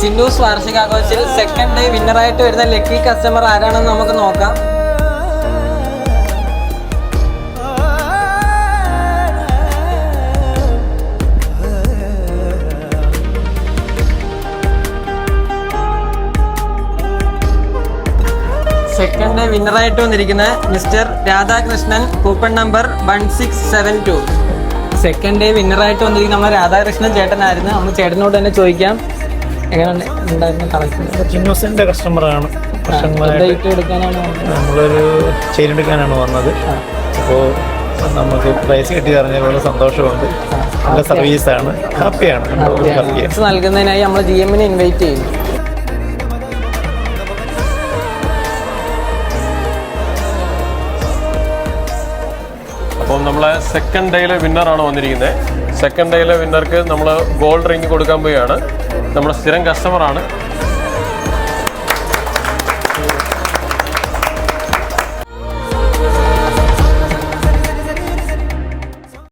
Chinnoos വാർഷികാഘോഷത്തിൽ second day വിന്നറായിട്ട് വരുന്ന lucky customer ആരാണെന്ന് നമുക്ക് നോക്കാം. സെക്കൻഡ് ഡേ വിന്നറായിട്ട് വന്നിരിക്കുന്ന mister Radhakrishnan, coupon number 1672. Second day വിന്നറായിട്ട് വന്നിരിക്കുന്ന നമ്മുടെ രാധാകൃഷ്ണൻ ചേട്ടനായിരുന്നു. നമ്മൾ ചേട്ടനോട് തന്നെ ചോദിക്കാം എങ്ങനെ ഉണ്ടായിരുന്ന കളക്ഷൻ. ചിന്നൂസിന്റെ കസ്റ്റമറാണ്. എടുക്കാനാണ് നമ്മളൊരു ചെയിൻ എടുക്കാനാണ് വന്നത്. അപ്പോൾ നമുക്ക് പ്രൈസ് കിട്ടി അറിഞ്ഞാൽ വളരെ സന്തോഷമുണ്ട്. നല്ല സർവീസാണ്, ഹാപ്പിയാണ്. നൽകുന്നതിനായി നമ്മൾ GM ഇൻവൈറ്റ് ചെയ്യുന്നു. അപ്പം നമ്മളെ സെക്കൻഡ് ഡേയിലെ വിന്നറാണ് വന്നിരിക്കുന്നത്. സെക്കൻഡ് ഡേയിലെ വിന്നർക്ക് നമ്മൾ ഗോൾഡ് റിംഗ് കൊടുക്കാൻ പോവുകയാണ്. നമ്മുടെ സ്ഥിരം കസ്റ്റമറാണ്.